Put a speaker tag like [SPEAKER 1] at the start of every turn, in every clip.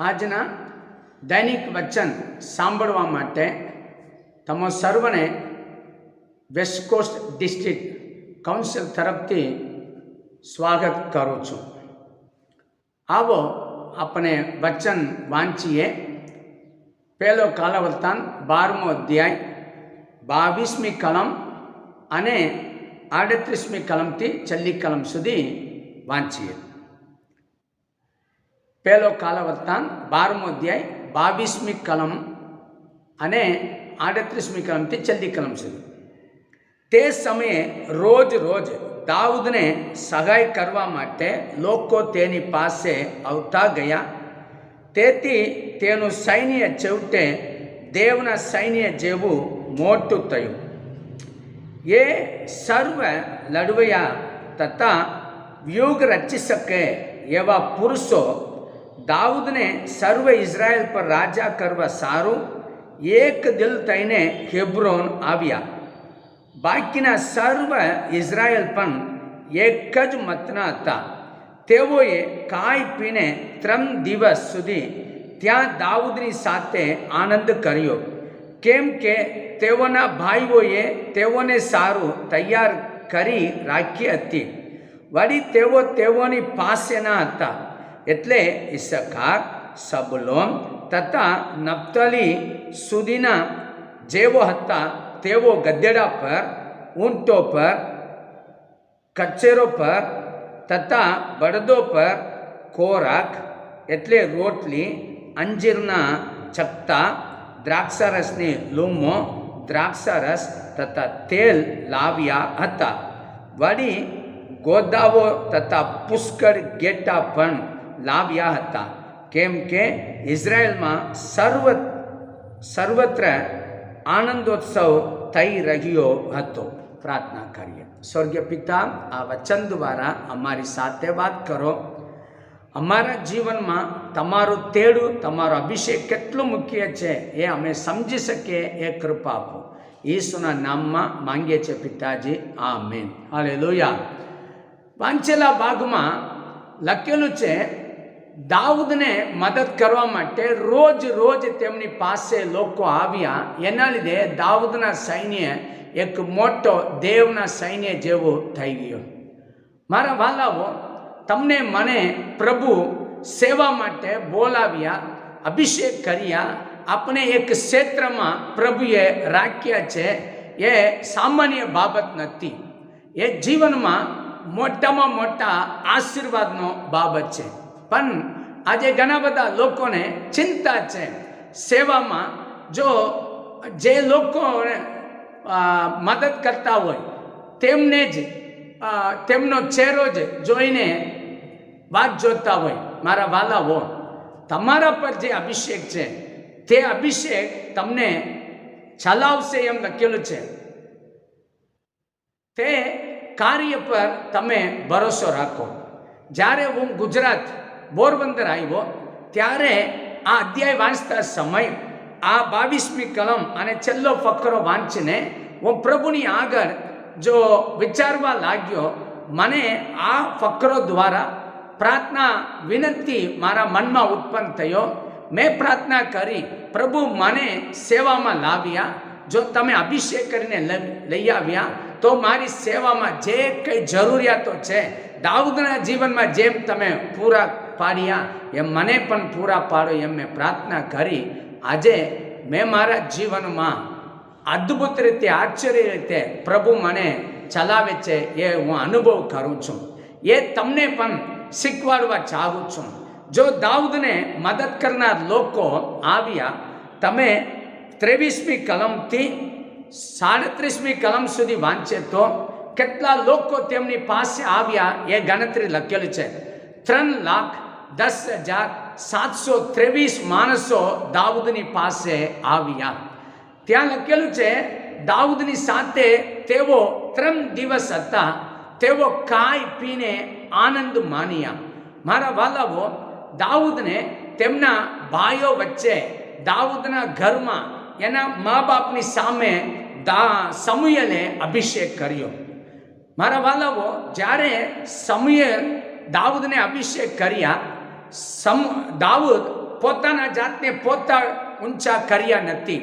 [SPEAKER 1] આજના દૈનિક વચન સાંભળવા માટે તમો સર્વને વેસ્ટ કોસ્ટ ડિસ્ટ્રિક્ટ કાઉન્સિલ તરફથી સ્વાગત કરું છું. આવો આપણે વચન વાંચીએ. પહેલો કાલવર્તાન 12મો અધ્યાય 22મી કલમ અને 38મી કલમથી 40 કલમ સુધી વાંચીએ. પહેલો કાલવર્તાન 12મો અધ્યાય 22મી કલમ અને 38મી કલમથી 40 કલમ સુધી. તે સમયે રોજ દાઉદને સહાય કરવા માટે લોકો તેની પાસે આવતા ગયા. તેથી તેનું સૈન્ય છેવટે દેવના સૈન્ય જેવું મોટું થયું. એ સર્વ લડવૈયા તથા વ્યૂહ રચી શકે એવા પુરુષો દાઉદને સર્વ ઇઝરાયલ પર રાજા કરવા સારું એક દિલ થઈને હેબ્રોન આવ્યા. બાકીના સર્વ ઇઝરાયલ પણ એક જ મતના હતા. તેઓએ ખાઈ પીને 3 દિવસ સુધી ત્યાં દાઉદની સાથે આનંદ કર્યો, કેમ કે તેઓના ભાઈઓએ તેઓને સારું તૈયાર કરી રાખી હતી. વળી તેઓની પાસે ના હતા, એટલે ઈસખાર, સબલોન તથા નપ્તલી સુધીના જેવો હતા તેઓ ગધેડા પર, ઊંટો પર, કચેરો પર તથા બળદો પર ખોરાક એટલે રોટલી, અંજીરના ચકતા, દ્રાક્ષારસની લૂમો, દ્રાક્ષારસ તથા તેલ લાવ્યા હતા. વળી ગોદાવો તથા પુષ્કળ ઘેટા પણ લાવ્યા હતા, કેમ કે ઇઝરાયલમાં સર્વત્ર આનંદોત્સવ થઈ રહ્યો હતો. પ્રાર્થના કરીએ. સ્વર્ગીય પિતા, આ વચન દ્વારા અમારી સાથે વાત કરો. અમારા જીવનમાં તમારું તેડું, તમારો અભિષેક કેટલું મુખ્ય છે એ અમે સમજી શકીએ એ કૃપા આપો. ઈસુના નામમાં માંગીએ છીએ પિતાજી, આમેન. હાલેલુયા. વાંચેલા ભાગમાં લખેલું છે, દાઉદને મદદ કરવા માટે રોજ તેમની પાસે લોકો આવ્યા. એના લીધે દાઉદના સૈન્ય એક મોટો દેવના સૈન્ય જેવો થઈ ગયો. મારા વાલાઓ, તમને મને પ્રભુ સેવા માટે બોલાવ્યા, અભિષેક કર્યા. આપણે એક ક્ષેત્રમાં પ્રભુએ રાખ્યા છે. એ સામાન્ય બાબત નથી. એ જીવનમાં મોટામાં મોટા આશીર્વાદનો બાબત છે. પણ આજે ઘણા બધા લોકોને ચિંતા છે સેવામાં. જો જે લોકોને મદદ કરતા હોય તેમને જ તેમનો ચહેરો જ જોઈને વાત જોતા હોય. મારા વાલાઓ, તમારા પર જે અભિષેક છે તે અભિષેક તમને ચલાવશે એમ લખેલું છે. તે કાર્ય પર તમે ભરોસો રાખો. જ્યારે હું ગુજરાત પોરબંદર આવ્યો ત્યારે આ અધ્યાય વાંચતા સમય આ 22મી કલમ અને છેલ્લો ફકરો વાંચીને હું પ્રભુની આગળ જો વિચારવા લાગ્યો. મને આ ફકરો દ્વારા પ્રાર્થના વિનંતી મારા મનમાં ઉત્પન્ન થયો. મેં પ્રાર્થના કરી, પ્રભુ મને સેવામાં લાવ્યા. જો તમે અભિષેક કરીને લઈ આવ્યા તો મારી સેવામાં જે કંઈ જરૂરિયાતો છે દાઉદના જીવનમાં જેમ તમે પૂરા પાડ્યા એમ મને પણ પૂરા પાડો એમ મેં પ્રાર્થના કરી. આજે મેં મારા જીવનમાં અદ્ભુત રીતે, આશ્ચર્ય રીતે પ્રભુ મને ચલાવે છે એ હું અનુભવ કરું છું. એ તમને પણ શીખવાડવા ચાહું છું. જો દાઉદને મદદ કરનાર લોકો આવ્યા, તમે 23મી કલમથી 37મી કલમ સુધી વાંચે તો કેટલા લોકો તેમની પાસે આવ્યા એ ગણતરી લખેલી છે. 3,10,723 માણસો દાઉદની પાસે આવ્યા. ત્યાં લખેલું છે, દાઉદની સાથે તેઓ 3 દિવસ હતા. તેઓ ખાઈ પીને આનંદ માન્યા. મારા વાલાઓ, દાઉદને તેમના ભાઈઓ વચ્ચે, દાઉદના ઘરમાં એના મા બાપની સામે સમુએલે અભિષેક કર્યો. મારા વાલાઓ, જ્યારે સમુએલ દાઉદને અભિષેક કર્યા, દાઉદ પોતાના જાતને પોતા ઊંચા કર્યા નથી.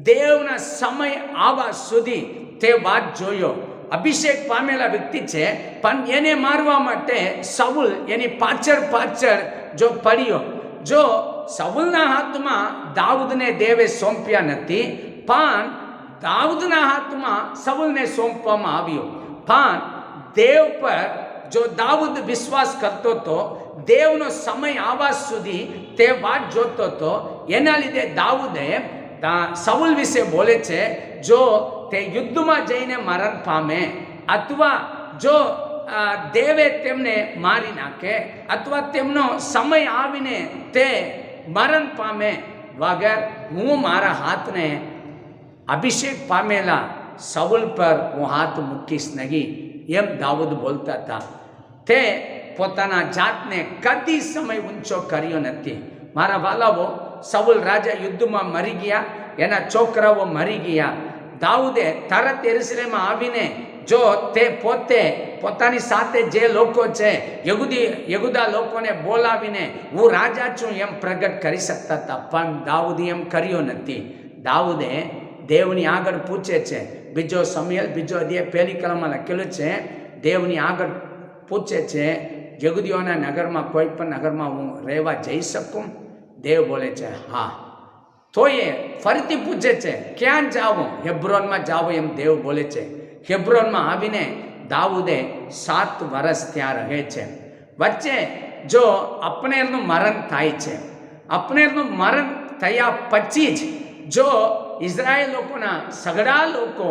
[SPEAKER 1] દેવના સમય આવવા સુધી તે વાત જોયો. અભિષેક પામેલા વ્યક્તિ છે, પણ એને મારવા માટે સાઉલ એની પાછળ જો પડ્યો. જો સાઉલના હાથમાં દાઉદને દેવે સોંપ્યા નથી, પણ દાઉદના હાથમાં સાઉલને સોંપવામાં આવ્યો. પણ દેવ પર જો દાઉદ વિશ્વાસ કરતો હતો, દેવનો સમય આવવા સુધી તે વાત જોતો હતો. એના લીધે દાઉદે સાઉલ વિશે બોલે છે, જો તે યુદ્ધમાં જઈને મરણ પામે અથવા જો દેવે તેમને મારી નાખે અથવા તેમનો સમય આવીને તે મરણ પામે વગર હું મારા હાથને અભિષેક પામેલા સાઉલ પર હું હાથ મૂકીશ નહીં, એમ દાઉદ બોલતા હતા. તે પોતાના જાતને કદી સમય ઊંચો કર્યો નથી. મારા વાલાઓ, સાઉલ રાજા યુદ્ધમાં મરી ગયા, એના છોકરાઓ મરી ગયા. દાઉદે તરત યરુશલેમમાં આવીને જો તે પોતાની સાથે જે લોકો છે યહૂદા લોકોને બોલાવીને હું રાજા છું એમ પ્રગટ કરી શકતા હતા, પણ દાઉદે એમ કર્યો નથી. દાઉદે દેવની આગળ પૂછે છે. બીજો સમયલ 2 અધ્યાય 1 કલમમાં લખેલું છે, દેવની આગળ પૂછે છે, યહૂદીઓના નગરમાં કોઈ પણ નગરમાં હું રહેવા જઈ શકું? દેવ બોલે છે હા. તો એ ફરીથી પૂછે છે, ક્યાં જાઓ? હેબ્રોનમાં જાઓ એમ દેવ બોલે છે. હેબ્રોનમાં આવીને દાઉદે 7 વર્ષ ત્યાં રહે છે. વચ્ચે જો અપનેરનું મરણ થાય છે. અપનેરનું મરણ થયા પછી જ જો ઇઝરાયેલ લોકોના સગડા લોકો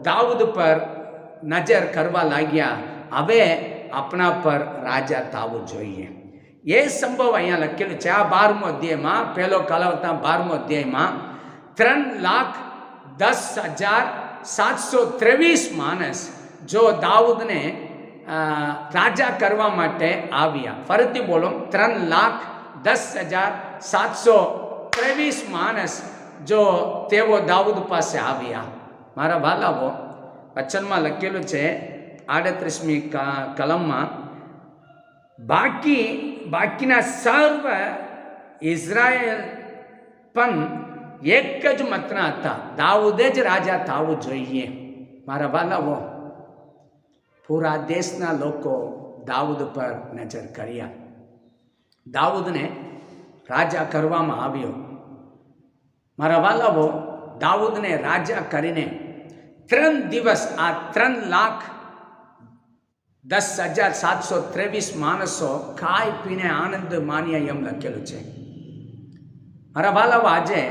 [SPEAKER 1] દાઉદ પર નજર કરવા લાગ્યા, હવે આપણા પર રાજા થવું જોઈએ. એ સંભવ અહીંયા લખેલું છે. આ 12મો અધ્યાયમાં, પહેલો કાલાવતાર 12મો અધ્યાયમાં 3,10,723 માણસ જો દાઉદને રાજા કરવા માટે આવ્યા. ફરીથી બોલો, 3,10,723 માણસ જો તેઓ દાઉદ પાસે આવ્યા. મારા વાલાઓ, વચનમાં લખેલું છે 38મી કલમમાં, બાકીના સર્વ ઇઝરાયેલ પણ એક જ મતના હતા, દાઉદે જ રાજા થવું જોઈએ. મારા વાલાઓ, પૂરા દેશના લોકો દાઉદ પર નજર કર્યા. દાઉદને રાજા કરવામાં આવ્યો. મારા વાલાઓ, દાઉદને રાજા કરીને 3 દિવસ આ 3,10,723 માણસો ખાઈ પીને આનંદ માન્યા એમ લખેલું છે. મારા વાલાઓ, આજે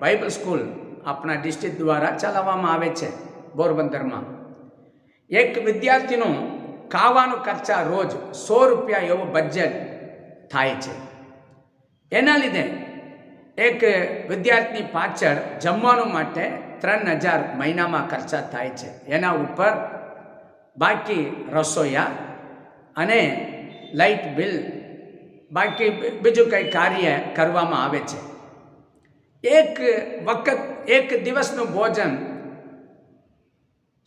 [SPEAKER 1] બાઇબલ સ્કૂલ આપણા ડિસ્ટ્રિક્ટ દ્વારા ચલાવવામાં આવે છે પોરબંદરમાં. એક વિદ્યાર્થીનું ખાવાનો ખર્ચા રોજ 100 રૂપિયા એવો બજેટ થાય છે. એના લીધે એક વિદ્યાર્થી પાછળ જમવાનું માટે 3,000 મહિનામાં ખર્ચા થાય છે. એના ઉપર બાકી રસોઈયા અને લાઇટ બિલ, બાકી બીજું કંઈ કાર્ય કરવામાં આવે છે. એક વખત એક દિવસનું ભોજન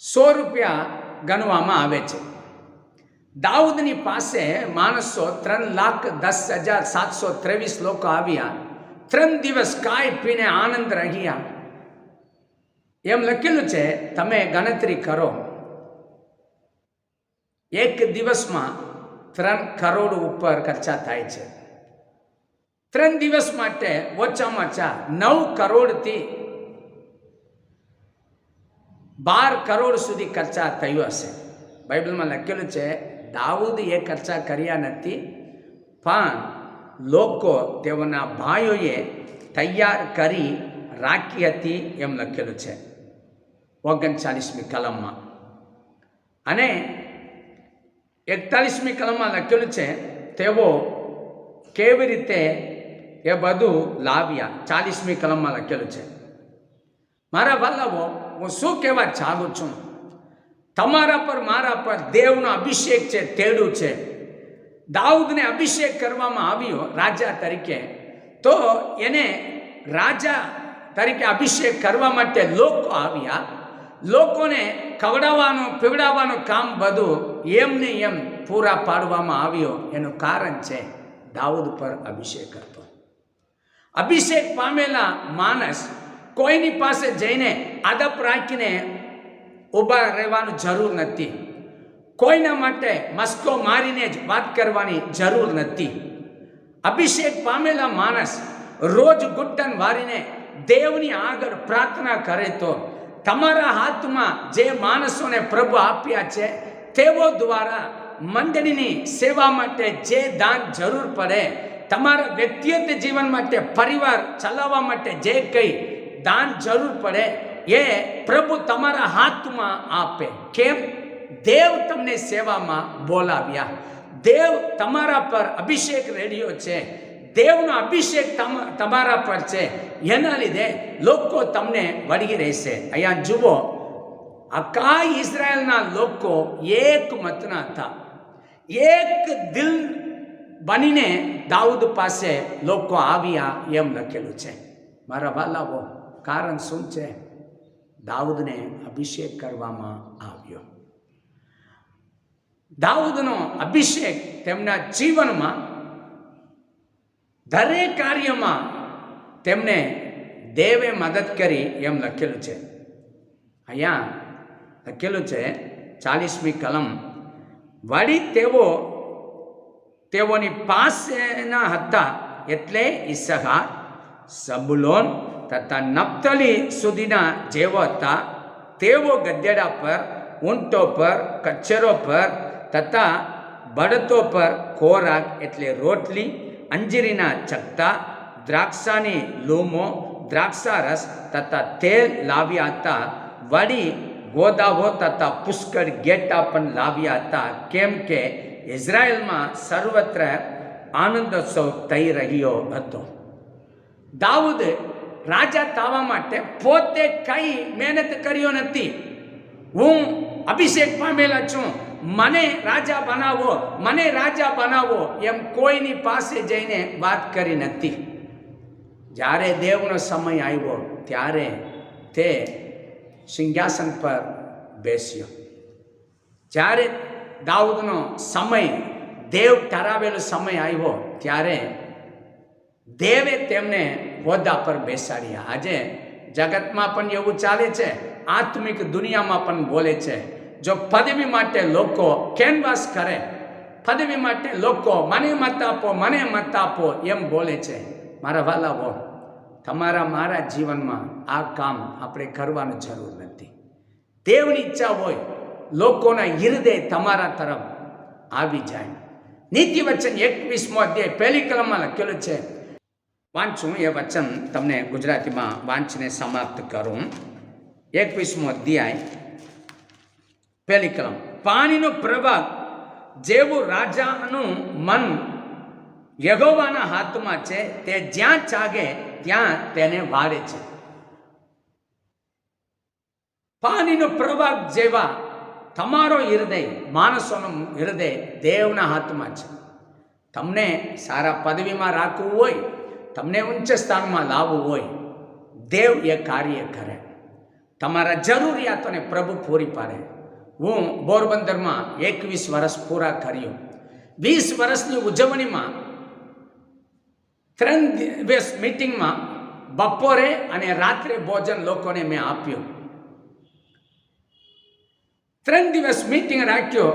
[SPEAKER 1] 100 રૂપિયા ગણવામાં આવે છે. દાઉદની પાસે માણસો 3,10,723 લોકો આવ્યા. 3 દિવસ ખાઈ પીને આનંદ રહ્યા એમ લખેલું છે. તમે ગણતરી કરો, એક દિવસમાં 3 કરોડ ઉપર ખર્ચા થાય છે. 3 દિવસ માટે ઓછામાં ઓછા 9 કરોડથી 12 કરોડ સુધી ખર્ચા થયો હશે. બાઇબલમાં લખેલું છે, દાઉદ એ ખર્ચા કર્યા નથી, પણ લોકો તેઓના ભાઈઓએ તૈયાર કરી રાખી હતી એમ લખેલું છે 39મી કલમમાં. અને 41મી કલમમાં લખેલું છે, તેઓ કેવી રીતે એ બધું લાવ્યા. 40મી કલમમાં લખેલું છે. મારા વાલાઓ, હું શું કહેવા ચાહું છું, તમારા પર મારા પર દેવનો અભિષેક છે, તેડું છે. દાઉદને અભિષેક કરવામાં આવ્યો રાજા તરીકે, તો એને રાજા તરીકે અભિષેક કરવા માટે લોકો આવ્યા. લોકોને ખવડાવવાનું પીવડાવવાનું કામ બધું એમને એમ પૂરા પાડવામાં આવ્યો. એનું કારણ છે દાઉદ પર અભિષેક હતો. અભિષેક પામેલા માણસ કોઈની પાસે જઈને આદપ રાખીને ઊભા રહેવાનું જરૂર નથી. કોઈના માટે મસ્કો મારીને જ વાત કરવાની જરૂર નથી. અભિષેક પામેલા માણસ રોજ ઘૂંટણ વારીને દેવની આગળ પ્રાર્થના કરે તો તમારા હાથમાં જે માણસોને પ્રભુ આપ્યા છે તેઓ દ્વારા મંડળીની સેવા માટે જે દાન જરૂર પડે, તમારા વ્યક્તિગત જીવન માટે, પરિવાર ચલાવવા માટે જે કંઈ દાન જરૂર પડે એ પ્રભુ તમારા હાથમાં આપે. કેમ? દેવ તમને સેવામાં બોલાવ્યા. દેવ તમારા પર અભિષેક રેડ્યો છે. દેવનો અભિષેક તમારા પર છે. એના લીધે લોકો તમને વળી રહેશે. અહીંયા જુઓ, આખા ઇઝરાયલના લોકો એક મતના હતા. એક દિલ બનીને દાઉદ પાસે લોકો આવ્યા એમ લખેલું છે. મારા વાલાઓ, કારણ શું છે? દાઉદને અભિષેક કરવામાં આવ્યો. દાઉદનો અભિષેક તેમના જીવનમાં દરેક કાર્યમાં તેમને દેવે મદદ કરી એમ લખેલું છે. અહીંયા લખેલું છે 40મી કલમ, વળી તેઓની પાસેના હતા, એટલે ઈસહાર, સબુલોન તથા નપ્તલી સુધીના જેવો હતા. તેઓ ગધેડા પર, ઊંટો પર, કચેરો પર તથા બળદો પર ખોરાક એટલે રોટલી, અંજીરીના ચકતા, દ્રાક્ષાની લૂમો, દ્રાક્ષારસ તથા તેલ લાવ્યા હતા. વળી ગોદાવો તથા પુષ્કળ ઘેટા પણ લાવ્યા હતા, કેમ કે ઇઝરાયલમાં સર્વત્ર આનંદોત્સવ થઈ રહ્યો હતો. દાઉદ રાજા થવા માટે પોતે કઈ મહેનત કર્યો નથી. હું અભિષેક પામેલા છું, મને રાજા બનાવો, મને રાજા બનાવો એમ કોઈની પાસે જઈને વાત કરી નથી. જ્યારે દેવનો સમય આવ્યો ત્યારે તે સિંહાસન પર બેસ્યો. જ્યારે દાઉદનો સમય, દેવ ઠરાવેલો સમય આવ્યો ત્યારે દેવે તેમને હોદ્દા પર બેસાડ્યા. આજે જગતમાં પણ એવું ચાલે છે, આત્મિક દુનિયામાં પણ બોલે છે. જો પદવી માટે લોકો કેનવાસ કરે, પદવી માટે લોકો મને મત આપો, મને મત આપો એમ બોલે છે. મારા વાલાઓ, તમારા મારા જીવનમાં આ કામ આપણે કરવાની જરૂર નથી. દેવની ઈચ્છા હોય લોકોના હૃદય તમારા તરફ આવી જાય. નીતિ વચન 21મો અધ્યાય 1લી કલમમાં લખેલું છે. વાંચું એ વચન, તમને ગુજરાતીમાં વાંચીને સમાપ્ત કરું. 21મો અધ્યાય 1લી કલમ. પાણીનો પ્રવાહ જેવું રાજાનું મન યહોવાના હાથમાં છે, તે જ્યાં ચાગે ત્યાં તેને વાળે છે. પાણીનો પ્રવાહ જેવા તમારો હૃદય, માણસોનો હૃદય દેવના હાથમાં છે. તમને સારા પદવીમાં રાખવું હોય, તમને ઉચ્ચ સ્થાનમાં લાવવું હોય, દેવ એ કાર્ય કરે. તમારા જરૂરિયાતોને પ્રભુ પૂરી પાડે. હું પોરબંદરમાં 21 વર્ષ પૂરા કર્યું. 20 વર્ષની ઉજવણીમાં 3 દિવસ મીટિંગમાં બપોરે અને રાત્રે ભોજન લોકોને મેં આપ્યું. 3 દિવસ મીટિંગ રાખ્યો.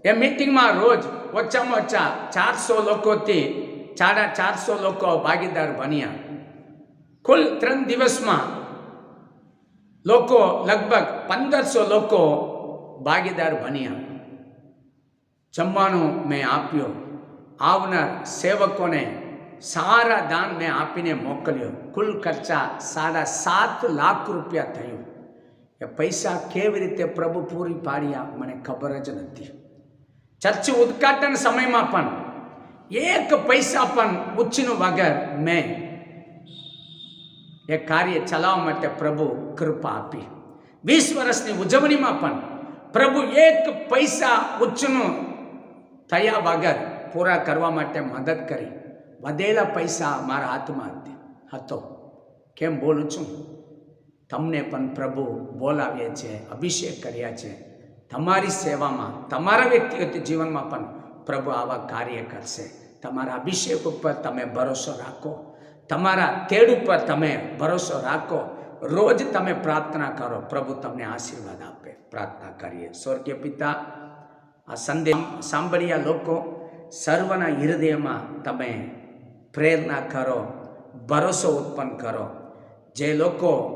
[SPEAKER 1] એ મીટિંગમાં રોજ ઓછામાં ઓછા 400 લોકોથી 450 લોકો ભાગીદાર બન્યા. કુલ 3 દિવસમાં લોકો લગભગ 1500 લોકો ભાગીદાર બન્યા. જમવાનું મેં આપ્યો. આવનાર સેવકોને સારા દાન મેં આપીને મોકલ્યો. કુલ ખર્ચા 7.5 લાખ રૂપિયા થયું. એ પૈસા કેવી રીતે પ્રભુ પૂરી પાડ્યા મને ખબર જ નથી. ચર્ચ ઉદ્ઘાટન સમયમાં પણ 1 પૈસા પણ ઉછીનું વગર મેં એ કાર્ય ચલાવવા માટે પ્રભુ કૃપા આપી. 20 વર્ષની ઉજવણીમાં પણ પ્રભુ 1 પૈસા ઉચ્ચનું થયા વગર પૂરા કરવા માટે મદદ કરી. વધેલા પૈસા મારા હાથમાં હતો. કેમ બોલું છું? તમને પણ પ્રભુ બોલાવીએ છે, અભિષેક કર્યા છે. તમારી સેવામાં, તમારા વ્યક્તિગત જીવનમાં પણ પ્રભુ આવા કાર્ય કરશે. તમારા અભિષેક ઉપર તમે ભરોસો રાખો. તમારા તેડ ઉપર તમે ભરોસો રાખો, રોજ તમે પ્રાર્થના કરો, પ્રભુ તમને આશીર્વાદ આપે. પ્રાર્થના કરીએ. સ્વર્ગીય પિતા, આ સંદેશ સાંભળ્યા લોકો સર્વના હૃદયમાં તમે પ્રેરણા કરો, ભરોસો ઉત્પન્ન કરો. જે લોકો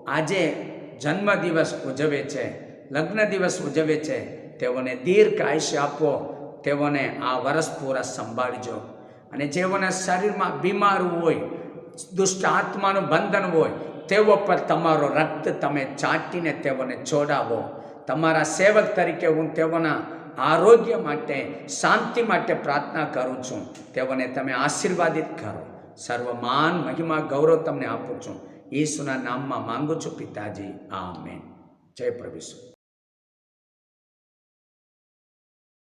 [SPEAKER 1] આજે જન્મદિવસ ઉજવે છે, લગ્ન દિવસ ઉજવે છે, તેઓને દીર્ઘ આયુષ્ય આપો, તેઓને આ વર્ષ પૂરા સંભાળજો. અને જેઓના શરીરમાં બીમાર હોય, દુષ્ટ આત્માનું બંધન હોય, તેઓ પર તમારો રક્ત તમે ચાટીને તેઓને છોડાવો. તમારા સેવક તરીકે હું તેઓના આરોગ્ય માટે, શાંતિ માટે પ્રાર્થના કરું છું. તેઓને તમે આશીર્વાદિત કરો. સર્વ માન, મહિમા, ગૌરવ તમને આપું છું. ઈસુના નામમાં માંગુ છું પિતાજી, આમેન. જય પ્રભુ.